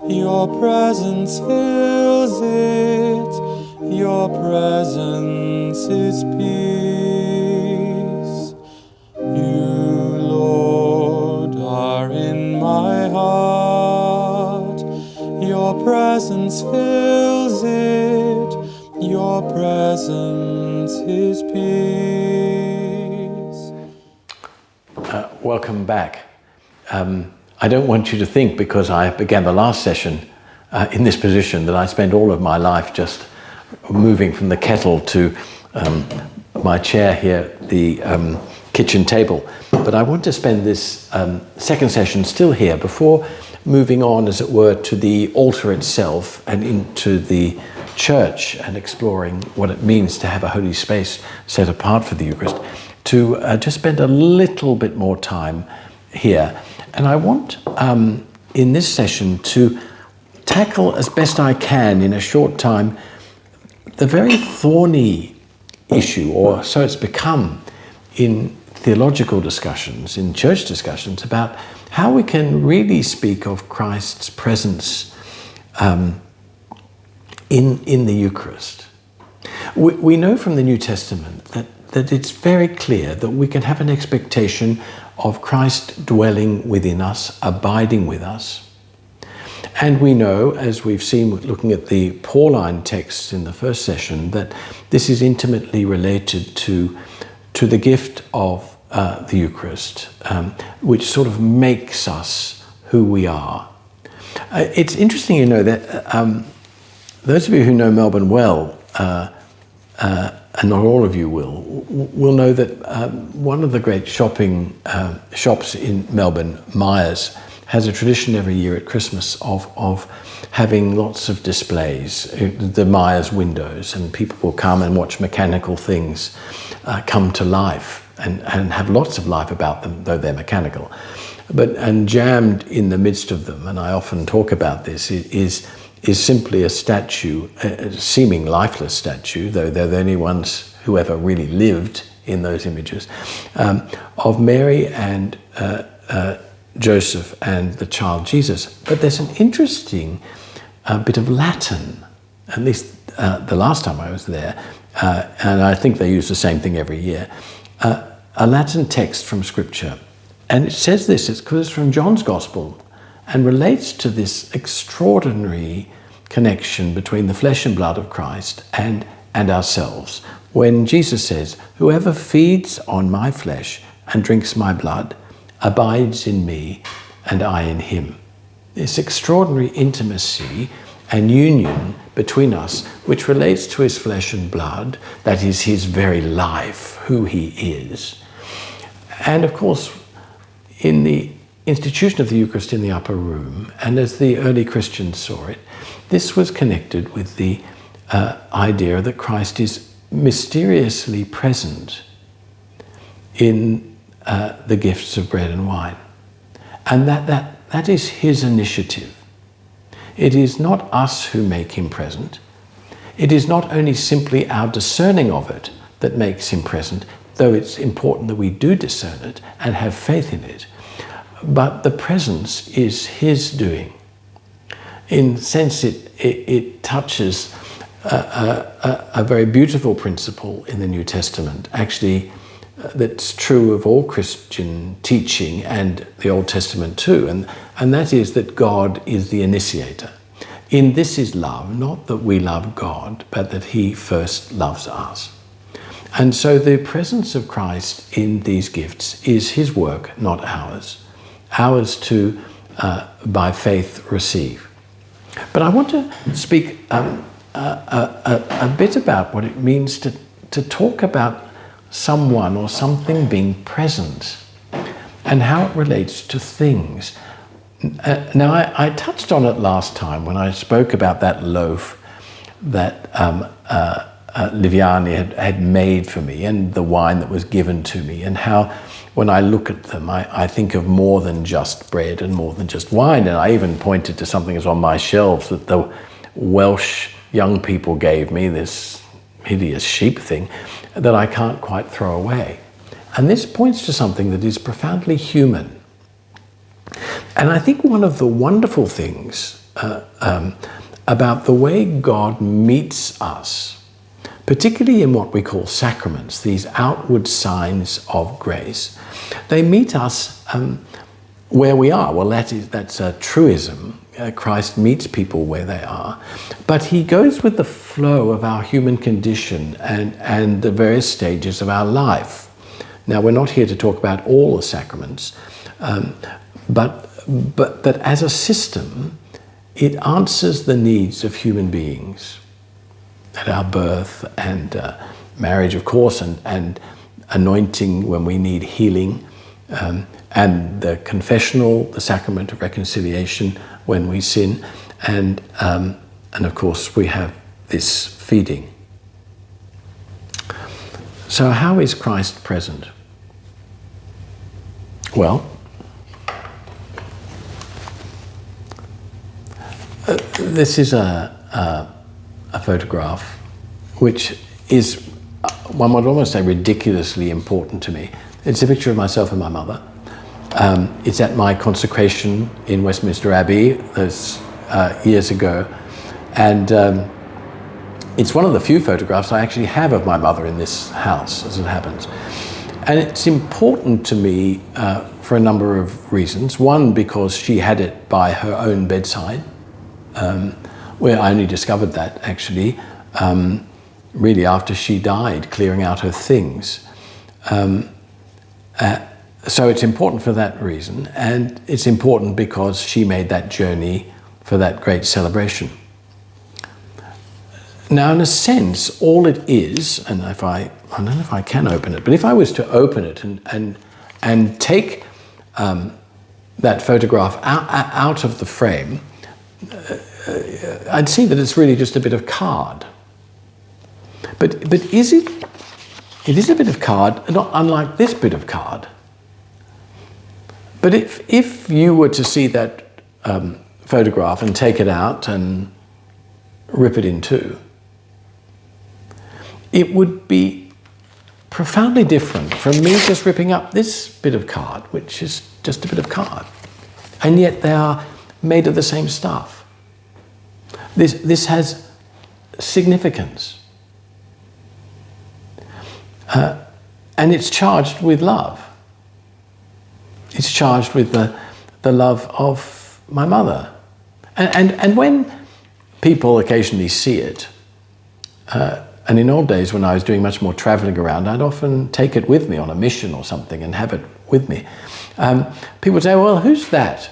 Your presence fills it, your presence is peace. You, Lord, are in my heart, your presence fills it, your presence is peace. Welcome back. I don't want you to think, because I began the last session in this position, that I spent all of my life just moving from the kettle to my chair here, the kitchen table. But I want to spend this second session still here before moving on, as it were, to the altar itself and into the church and exploring what it means to have a holy space set apart for the Eucharist, to just spend a little bit more time here. And I want, in this session, to tackle as best I can in a short time the very thorny issue, or so it's become in theological discussions, in church discussions, about how we can really speak of Christ's presence in the Eucharist. We know from the New Testament that it's very clear that we can have an expectation of Christ dwelling within us, abiding with us. And we know, as we've seen looking at the Pauline texts in the first session, that this is intimately related to the gift of the Eucharist, which sort of makes us who we are. It's interesting, you know, that those of you who know Melbourne well, and not all of you will know that one of the great shopping shops in Melbourne, Myers, has a tradition every year at Christmas of having lots of displays, the Myers windows, and people will come and watch mechanical things come to life and have lots of life about them, though they're mechanical. And jammed in the midst of them, and I often talk about this, is simply a statue, a seeming lifeless statue, though they're the only ones who ever really lived in those images, of Mary and Joseph and the child Jesus. But there's an interesting bit of Latin, at least the last time I was there, and I think they use the same thing every year, a Latin text from Scripture. And it says this, it's from John's Gospel, and relates to this extraordinary connection between the flesh and blood of Christ and ourselves. When Jesus says, "Whoever feeds on my flesh and drinks my blood abides in me and I in him." This extraordinary intimacy and union between us, which relates to his flesh and blood, that is his very life, who he is. And of course, in the institution of the Eucharist in the upper room, and as the early Christians saw it, this was connected with the idea that Christ is mysteriously present in the gifts of bread and wine, and that is his initiative. It is not us who make him present. It is not only simply our discerning of it that makes him present, though it's important that we do discern it and have faith in it. But the presence is his doing. In a sense, it touches a very beautiful principle in the New Testament, actually, that's true of all Christian teaching and the Old Testament too, and that is that God is the initiator. In this is love, not that we love God, but that he first loves us. And so the presence of Christ in these gifts is his work, not ours. Ours to, by faith, receive. But I want to speak a bit about what it means to talk about someone or something being present and how it relates to things. Now, I touched on it last time when I spoke about that loaf that Liviani had made for me, and the wine that was given to me, and how when I look at them, I think of more than just bread and more than just wine. And I even pointed to something that's on my shelves that the Welsh young people gave me, this hideous sheep thing that I can't quite throw away. And this points to something that is profoundly human. And I think one of the wonderful things about the way God meets us, particularly in what we call sacraments, these outward signs of grace. They meet us where we are. Well, that's a truism. Christ meets people where they are. But he goes with the flow of our human condition and the various stages of our life. Now, we're not here to talk about all the sacraments, but that as a system, it answers the needs of human beings at our birth and marriage, of course, and anointing when we need healing, and the confessional, the sacrament of reconciliation when we sin, and of course we have this feeding. So how is Christ present? Well, this is a photograph which is, one would almost say, ridiculously important to me. It's a picture of myself and my mother. It's at my consecration in Westminster Abbey those years ago, and it's one of the few photographs I actually have of my mother in this house, as it happens. And it's important to me for a number of reasons. One, because she had it by her own bedside, where I only discovered that actually really after she died, clearing out her things. So it's important for that reason, and it's important because she made that journey for that great celebration. Now, in a sense, all it is, and I don't know if I can open it, but if I was to open it and take that photograph out of the frame, I'd see that it's really just a bit of card. But is it? It is a bit of card, not unlike this bit of card. But if you were to see that photograph and take it out and rip it in two, it would be profoundly different from me just ripping up this bit of card, which is just a bit of card. And yet they are made of the same stuff. This has significance. And it's charged with love. It's charged with the love of my mother. And when people occasionally see it, and in old days when I was doing much more traveling around, I'd often take it with me on a mission or something and have it with me. People would say, well, who's that?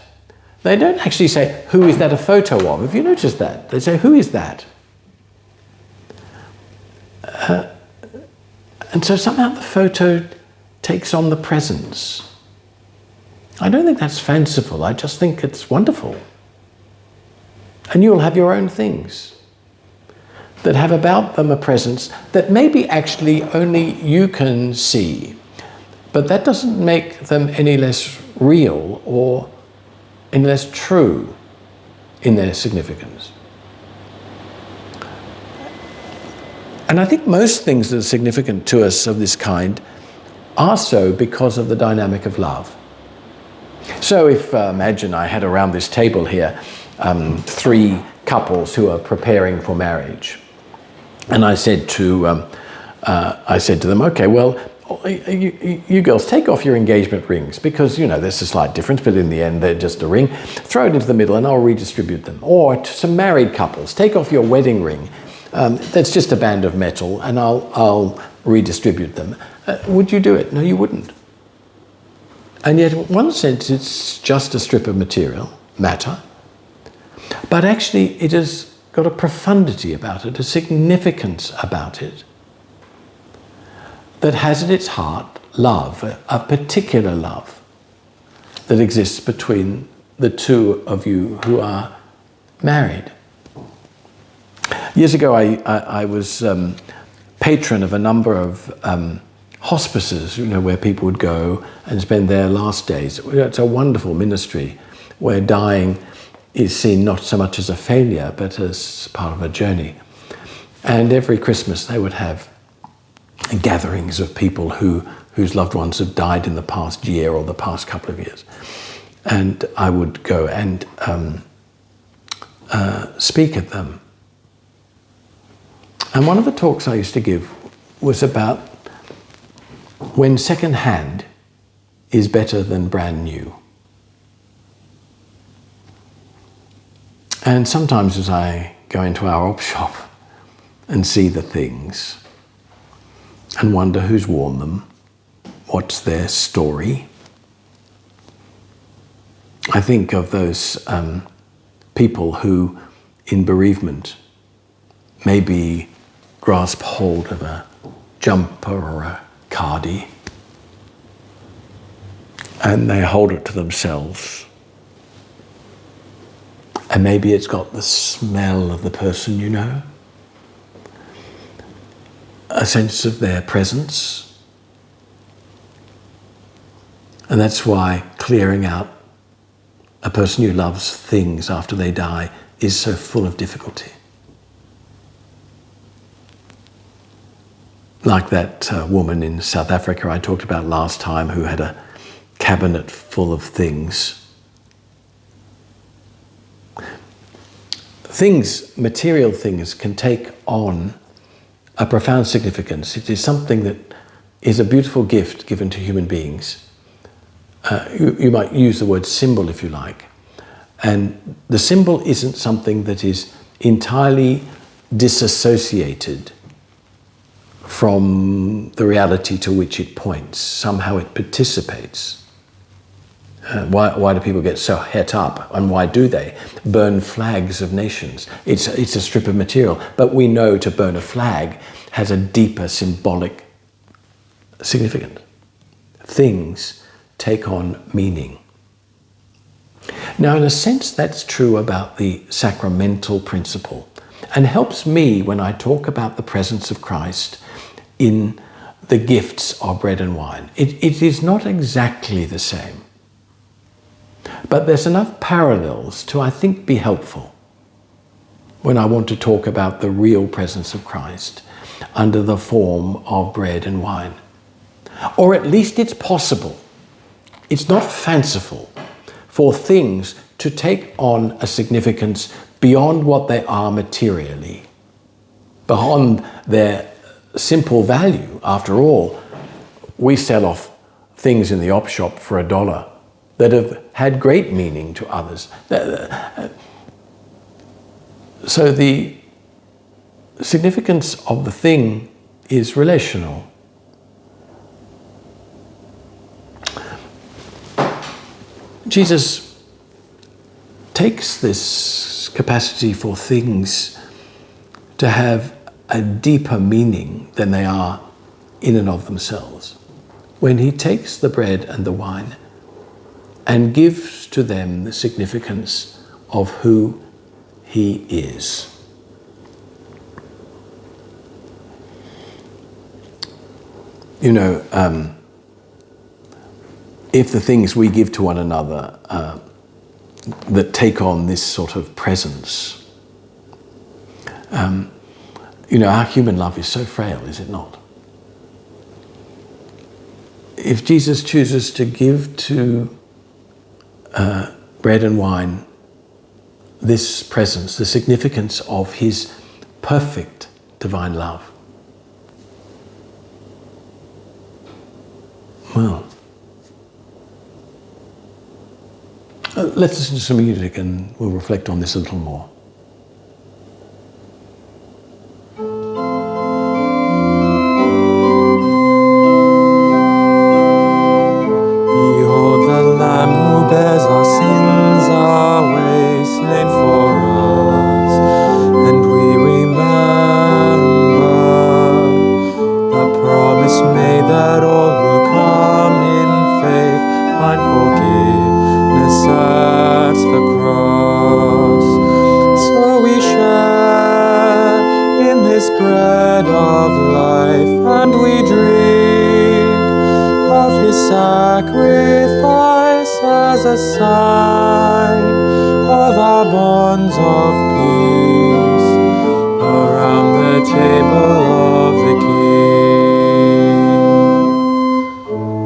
They don't actually say, who is that a photo of? Have you noticed that? They say, who is that? And so somehow the photo takes on the presence. I don't think that's fanciful. I just think it's wonderful. And you'll have your own things that have about them a presence that maybe actually only you can see. But that doesn't make them any less real or any less true in their significance. And I think most things that are significant to us of this kind are so because of the dynamic of love. So if, imagine I had around this table here three couples who are preparing for marriage. And I said to them, okay, well, you girls take off your engagement rings because, you know, there's a slight difference, but in the end, they're just a ring. Throw it into the middle and I'll redistribute them. Or to some married couples, take off your wedding ring. That's just a band of metal and I'll redistribute them. Would you do it? No, you wouldn't. And yet, in one sense, it's just a strip of matter. But actually, it has got a profundity about it, a significance about it, that has at its heart love, a particular love that exists between the two of you who are married. Years ago, I was patron of a number of hospices, you know, where people would go and spend their last days. It's a wonderful ministry where dying is seen not so much as a failure, but as part of a journey. And every Christmas they would have gatherings of people whose loved ones have died in the past year or the past couple of years. And I would go, and speak at them. And one of the talks I used to give was about when second hand is better than brand new. And sometimes as I go into our op shop and see the things and wonder who's worn them, what's their story, I think of those people who in bereavement maybe grasp hold of a jumper or a cardi and they hold it to themselves. And maybe it's got the smell of the person you know, a sense of their presence. And that's why clearing out a person who loves things after they die is so full of difficulty. Like that woman in South Africa I talked about last time who had a cabinet full of things. Things, material things, can take on a profound significance. It is something that is a beautiful gift given to human beings. You might use the word symbol if you like. And the symbol isn't something that is entirely disassociated from the reality to which it points. Somehow it participates. Why do people get so het up, and why do they burn flags of nations? It's a strip of material, but we know to burn a flag has a deeper symbolic significance. Things take on meaning. Now, in a sense, that's true about the sacramental principle, and helps me when I talk about the presence of Christ in the gifts of bread and wine. It is not exactly the same. But there's enough parallels to, I think, be helpful when I want to talk about the real presence of Christ under the form of bread and wine. Or at least it's possible, it's not fanciful, for things to take on a significance beyond what they are materially, beyond their simple value. After all, we sell off things in the op shop for $1 that have had great meaning to others. So the significance of the thing is relational. Jesus takes this capacity for things to have a deeper meaning than they are in and of themselves. When he takes the bread and the wine and gives to them the significance of who he is. You know, if the things we give to one another that take on this sort of presence, you know, our human love is so frail, is it not? If Jesus chooses to give to bread and wine this presence, the significance of his perfect divine love, well, let's listen to some music and we'll reflect on this a little more. Behold the Lamb who bears our sins away, slain for us, and we remember the promise made that all who come in faith find forgiveness at the cross. So we share in this bread of life, and we drink of his sacrifice as a sign of our bonds of peace around the table of the King.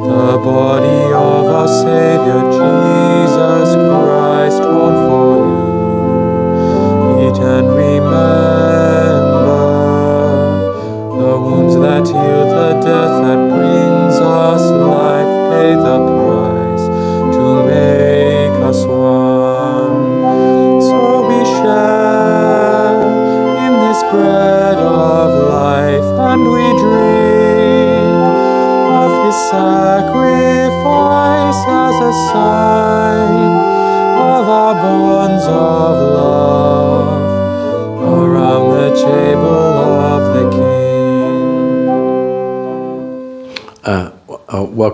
The body of our Savior Jesus Christ, torn for you,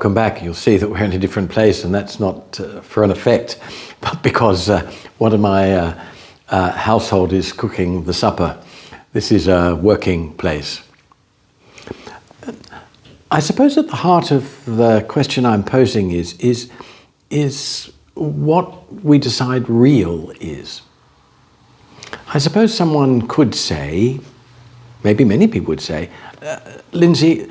welcome back. You'll see that we're in a different place, and that's not for an effect, but because one of my household is cooking the supper. This is a working place. I suppose at the heart of the question I'm posing is what we decide real is. I suppose someone could say, maybe many people would say, Lindsay,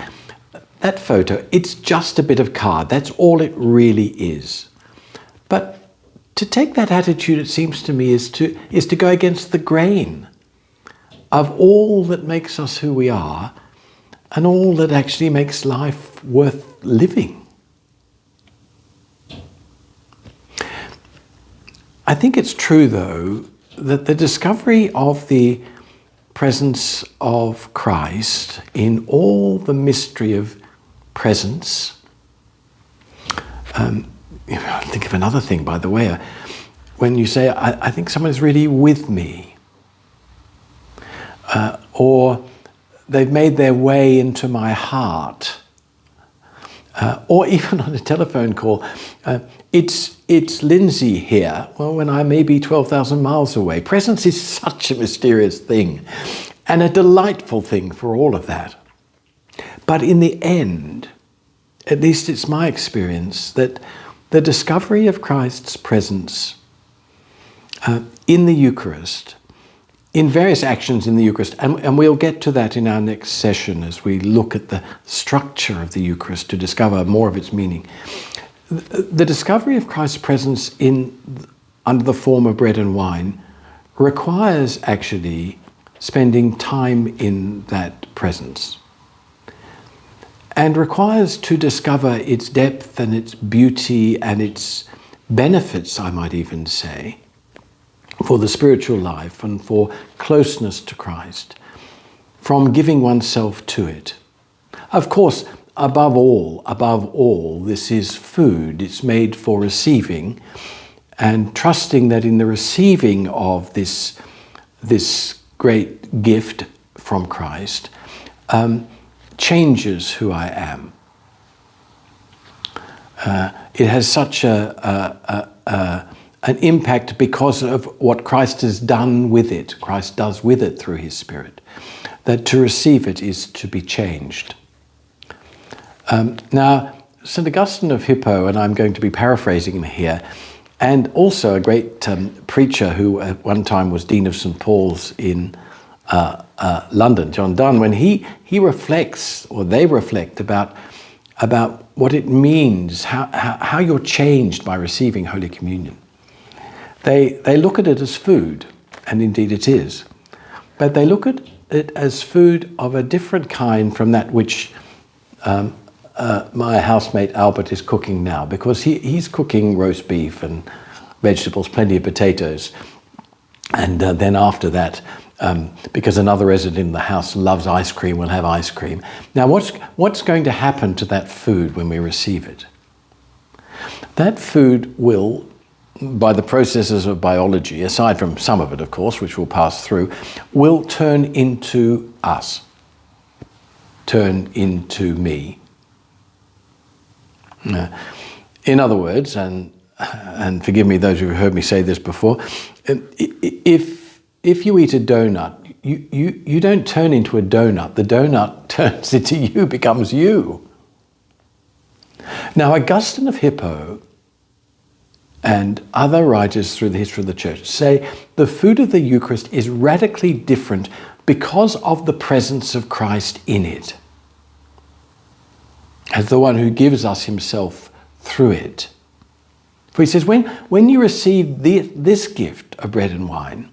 that photo, it's just a bit of card. That's all it really is. But to take that attitude, it seems to me, is to go against the grain of all that makes us who we are and all that actually makes life worth living. I think it's true, though, that the discovery of the presence of Christ in all the mystery of presence. Think of another thing, by the way. When you say, I think someone is really with me, or they've made their way into my heart, or even on a telephone call, it's Lindsay here. Well, when I may be 12,000 miles away. Presence is such a mysterious thing and a delightful thing for all of that. But in the end, at least it's my experience, that the discovery of Christ's presence in the Eucharist, in various actions in the Eucharist, and we'll get to that in our next session as we look at the structure of the Eucharist to discover more of its meaning. The discovery of Christ's presence under the form of bread and wine requires actually spending time in that presence, and requires to discover its depth and its beauty and its benefits, I might even say, for the spiritual life and for closeness to Christ, from giving oneself to it. Of course, above all, this is food. It's made for receiving, and trusting that in the receiving of this great gift from Christ, changes who I am. It has such an impact because of what Christ has done with it. Christ does with it through his Spirit, that to receive it is to be changed. Now, St. Augustine of Hippo, and I'm going to be paraphrasing him here, and also a great preacher who at one time was Dean of St. Paul's in London, John Donne, when he reflects, or they reflect about what it means, how you're changed by receiving Holy Communion. They look at it as food, and indeed it is, but they look at it as food of a different kind from that which my housemate Albert is cooking now, because he's cooking roast beef and vegetables, plenty of potatoes, and then after that, because another resident in the house loves ice cream, we'll have ice cream. Now, what's going to happen to that food when we receive it? That food will, by the processes of biology, aside from some of it, of course, which we'll pass through, will turn into us, turn into me. In other words, and forgive me those who have heard me say this before, if you eat a donut, you don't turn into a donut. The donut turns into you, becomes you. Now, Augustine of Hippo and other writers through the history of the Church say the food of the Eucharist is radically different because of the presence of Christ in it, as the one who gives us himself through it. For he says, when you receive this gift of bread and wine,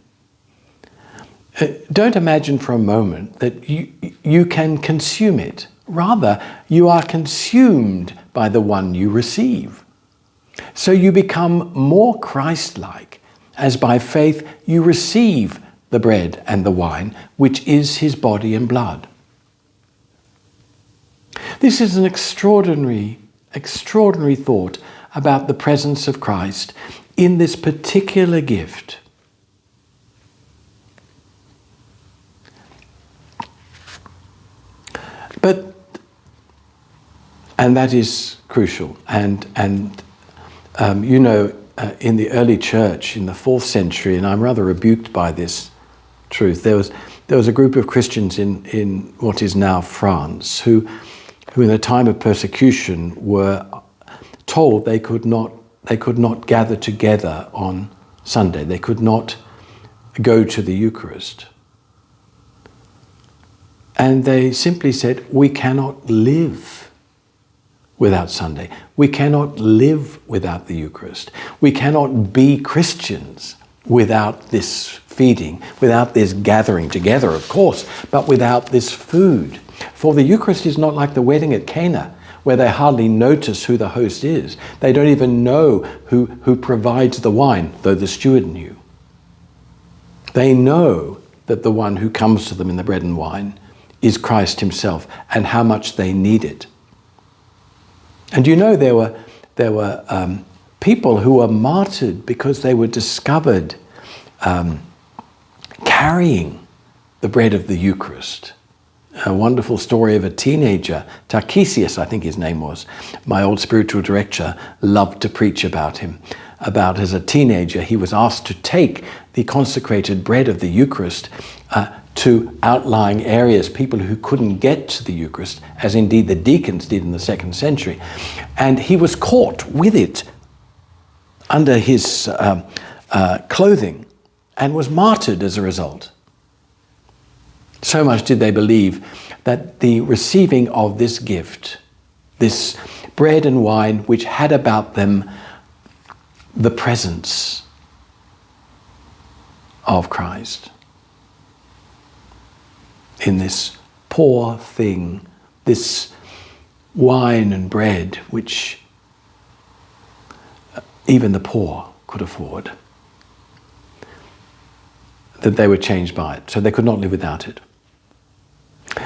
don't imagine for a moment that you can consume it. Rather, you are consumed by the one you receive. So you become more Christ-like, as by faith you receive the bread and the wine, which is his body and blood. This is an extraordinary thought about the presence of Christ in this particular gift. And that is crucial. And in the early church, in the 4th century, and I'm rather rebuked by this truth, there was a group of Christians in what is now France who in a time of persecution were told they could not gather together on Sunday. They could not go to the Eucharist. And they simply said, we cannot live without Sunday. We cannot live without the Eucharist. We cannot be Christians without this feeding, without this gathering together, of course, but without this food. For the Eucharist is not like the wedding at Cana, where they hardly notice who the host is. They don't even know who provides the wine, though the steward knew. They know that the one who comes to them in the bread and wine is Christ himself, and how much they need it. And there were people who were martyred because they were discovered carrying the bread of the Eucharist. A wonderful story of a teenager, Tarcisius, I think his name was. My old spiritual director loved to preach about him. About as a teenager, he was asked to take the consecrated bread of the Eucharist to outlying areas, people who couldn't get to the Eucharist, as indeed the deacons did in the 2nd century. And he was caught with it under his clothing and was martyred as a result. So much did they believe that the receiving of this gift, this bread and wine, which had about them the presence of Christ, in this poor thing, this wine and bread, which even the poor could afford, that they were changed by it, so they could not live without it.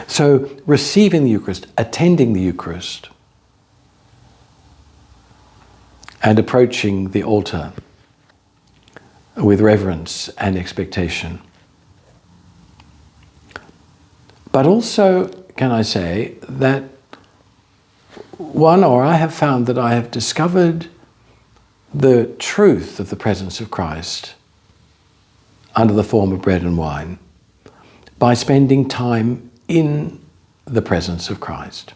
So receiving the Eucharist, attending the Eucharist, and approaching the altar with reverence and expectation. But also, can I say, that I have found that I have discovered the truth of the presence of Christ under the form of bread and wine by spending time in the presence of Christ.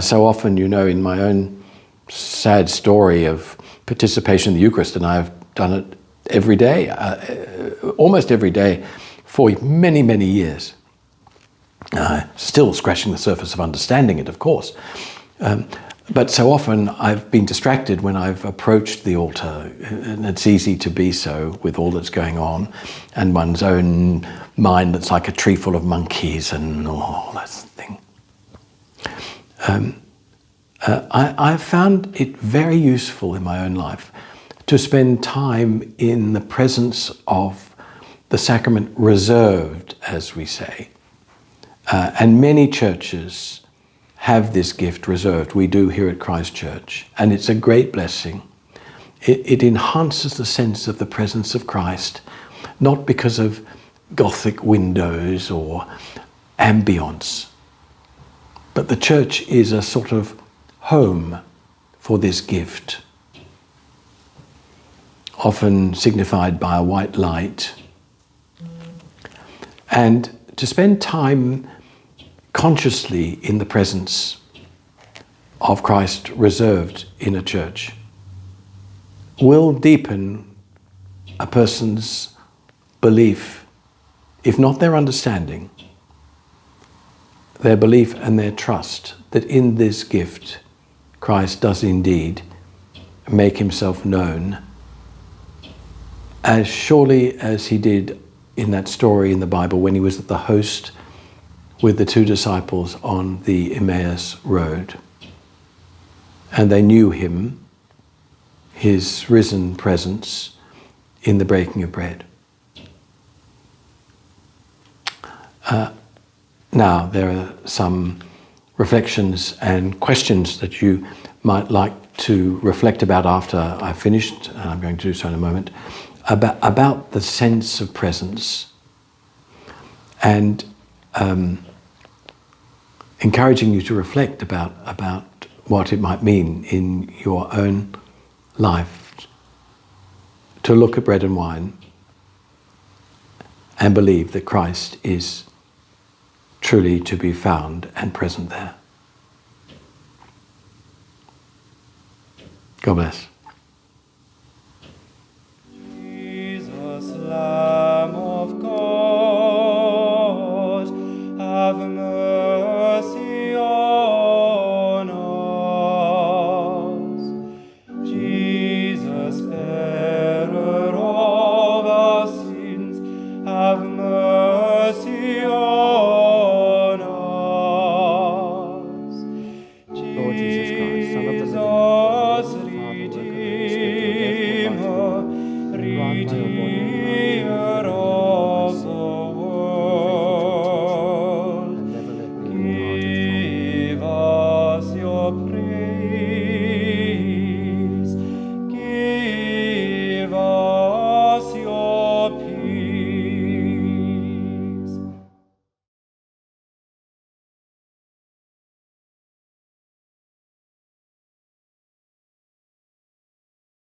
So often, in my own sad story of participation in the Eucharist, and I've done it every day, almost every day for many, many years. Still scratching the surface of understanding it, of course. But so often I've been distracted when I've approached the altar, and it's easy to be so with all that's going on, and one's own mind that's like a tree full of monkeys and all that thing. I've found it very useful in my own life to spend time in the presence of the sacrament reserved, as we say. And many churches have this gift reserved. We do here at Christ Church, and it's a great blessing. It enhances the sense of the presence of Christ, not because of Gothic windows or ambience, but the church is a sort of home for this gift, often signified by a white light. And to spend time consciously in the presence of Christ reserved in a church will deepen a person's belief, if not their understanding, their belief and their trust that in this gift Christ does indeed make himself known, as surely as he did in that story in the Bible when he was at the host with the 2 disciples on the Emmaus road. And they knew him, his risen presence, in the breaking of bread. Now, there are some reflections and questions that you might like to reflect about after I've finished, and I'm going to do so in a moment, about the sense of presence, and encouraging you to reflect about what it might mean in your own life to look at bread and wine and believe that Christ is truly to be found and present there. God bless.